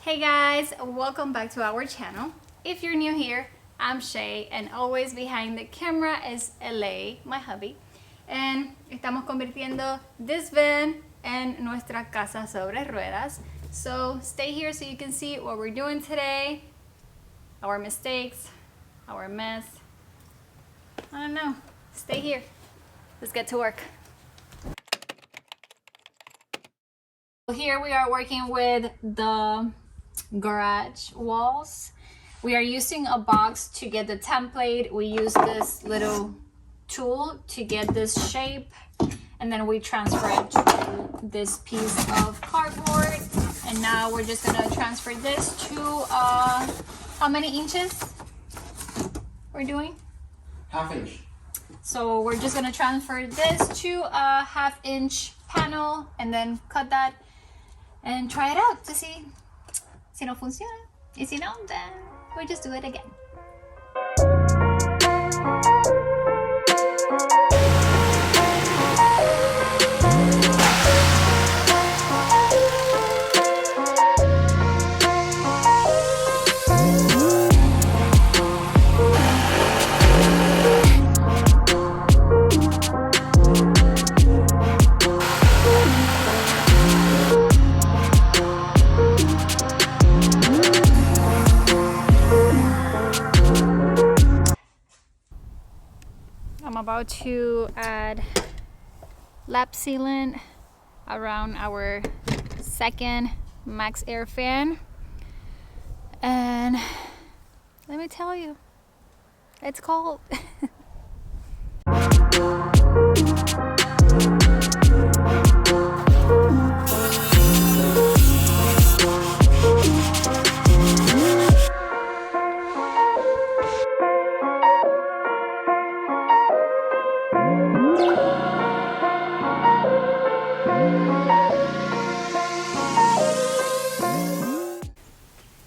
Hey guys, welcome back to our channel. If you're new here, I'm Shey, and always behind the camera is L.A, my hubby. And estamos convirtiendo this van en nuestra casa sobre ruedas. So stay here so you can see what we're doing today, our mistakes, our mess. I don't know. Stay here. Let's get to work. Here we are working with the garage walls. We are using a box to get the template. We use this little tool to get this shape, and then we transfer it to this piece of cardboard. And now we're just gonna transfer this to how many inches we're doing? Half inch. So we're just gonna transfer this to a half-inch panel and then cut that and try it out to see si no funciona. Y si no, then we just do it again. I'm about to add lap sealant around our second max air fan, and let me tell you, it's cold.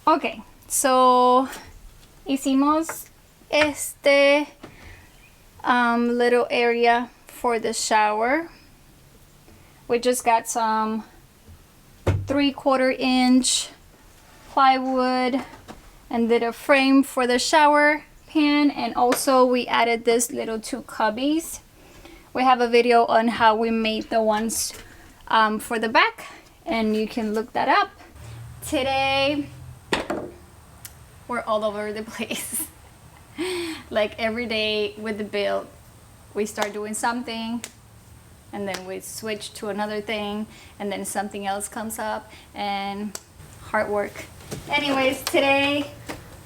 Okay, so hicimos este little area for the shower. We just got some 3/4 inch plywood and did a frame for the shower pan, and also we added this little 2 cubbies. We have a video on how we made the ones for the back, and you can look that up. Today we're all over the place. Like every day with the build, we start doing something and then we switch to another thing, and then something else comes up, and hard work. Anyways, today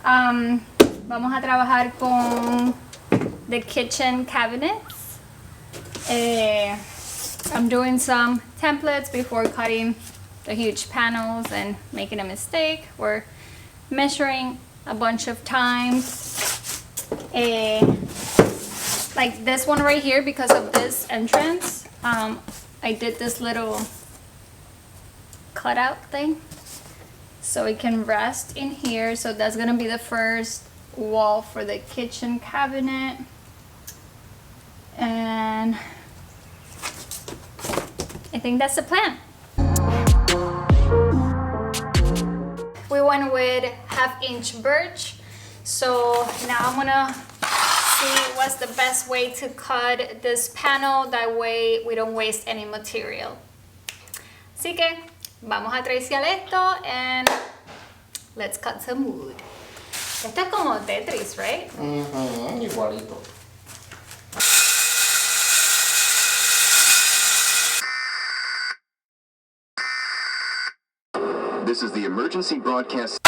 vamos a trabajar con the kitchen cabinets. I'm doing some templates before cutting the huge panels and making a mistake. We're measuring a bunch of times, like this one right here, because of this entrance. I did this little cutout thing so it can rest in here. So that's gonna be the first wall for the kitchen cabinet, and I think that's the plan. We went with 1/2 inch birch, so now I'm gonna see what's the best way to cut this panel, that way we don't waste any material. Así que vamos a traiciar esto and let's cut some wood. Esto es como Tetris, right? Igualito. This is the emergency broadcast.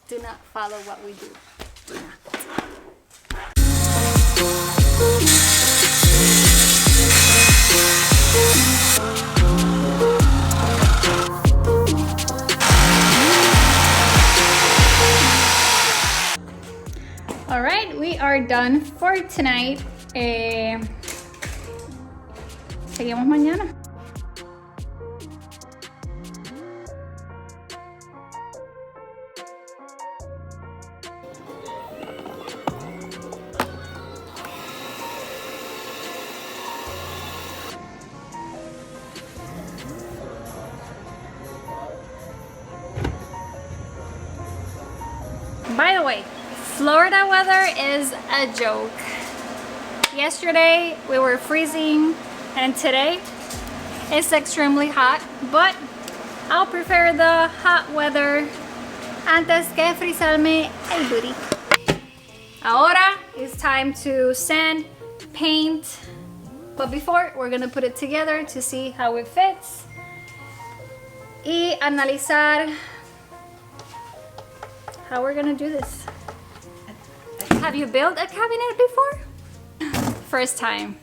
Do not follow what we do. Do not. All right, we are done for tonight. Seguimos mañana. way, Florida weather is a joke. Yesterday we were freezing and today it's extremely hot, but I'll prefer the hot weather antes que frizarme el booty. Ahora it's time to sand, paint, but before we're gonna put it together to see how it fits y analizar how we're gonna do this. Have you built a cabinet before? First time.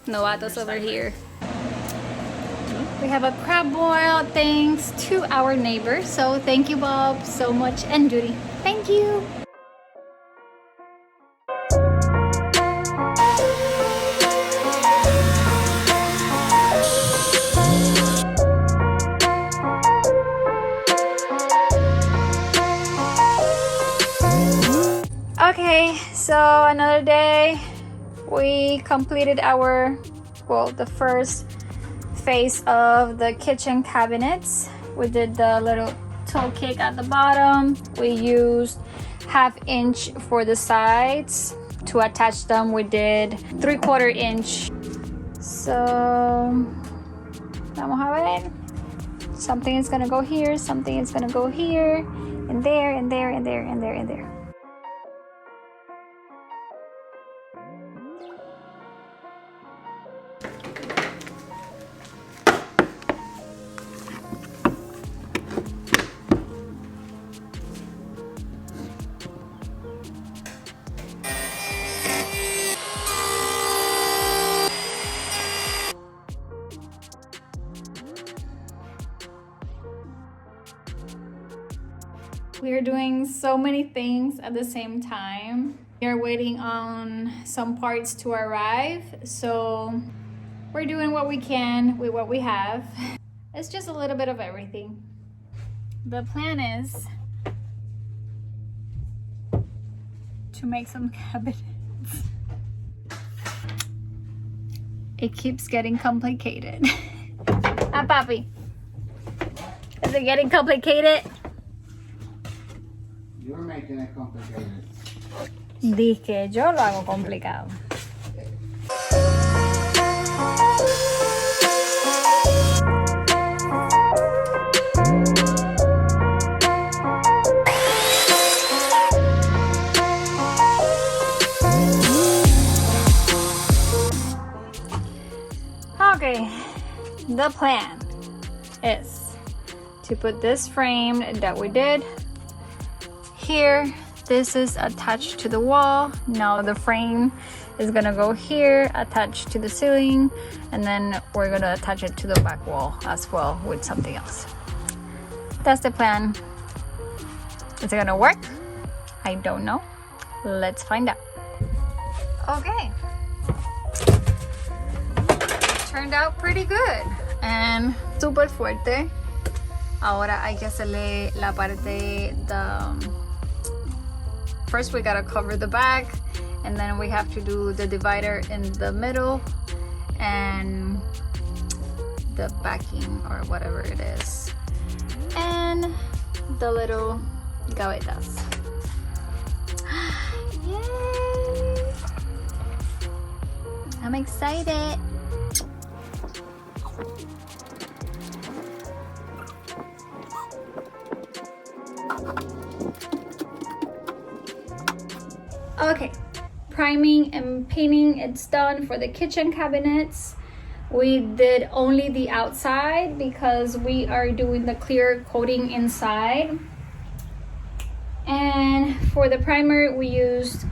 Novatos over here. We have a crab boil thanks to our neighbor. So thank you, Bob, so much, and Judy. Thank you. Okay, so another day. We completed the first phase of the kitchen cabinets. We did the little toe kick at the bottom. We used 1/2 inch for the sides. To attach them, we did 3/4 inch. So, vamos a ver. Something is gonna go here, something is gonna go here, and there, and there, and there, and there, and there. We are doing so many things at the same time. We are waiting on some parts to arrive, so we're doing what we can with what we have. It's just a little bit of everything. The plan is to make some cabinets. It keeps getting complicated. Ah, papi. Is it getting complicated? You're making it complicated. Dice que yo lo hago complicado. Okay, the plan is to put this frame that we did here. This is attached to the wall. Now the frame is gonna go here, attached to the ceiling, and then we're gonna attach it to the back wall as well with something else. That's the plan. Is it gonna work? I don't know. Let's find out. Okay. It turned out pretty good and super fuerte. Ahora hay que hacerle la parte first we gotta cover the back, and then we have to do the divider in the middle and the backing or whatever it is, and the little gavetas. Yay! I'm excited. Okay, priming and painting, it's done for the kitchen cabinets. We did only the outside because we are doing the clear coating inside. And for the primer, we used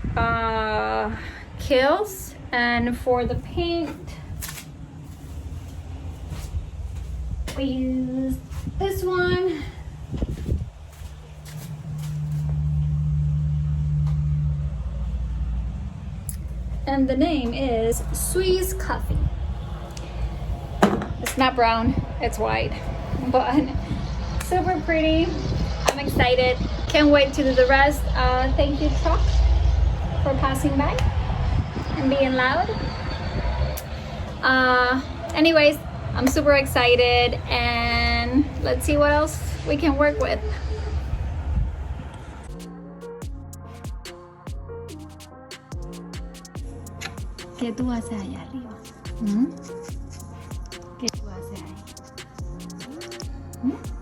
Kills, and for the paint, we used this one. And the name is Swiss Coffee. It's not brown, it's white, but super pretty. I'm excited. Can't wait to do the rest. Thank you, truck, for passing by and being loud. Anyways, I'm super excited, and let's see what else we can work with. ¿Qué tú haces allá arriba? ¿Mm? ¿Qué tú haces ahí? ¿Mm?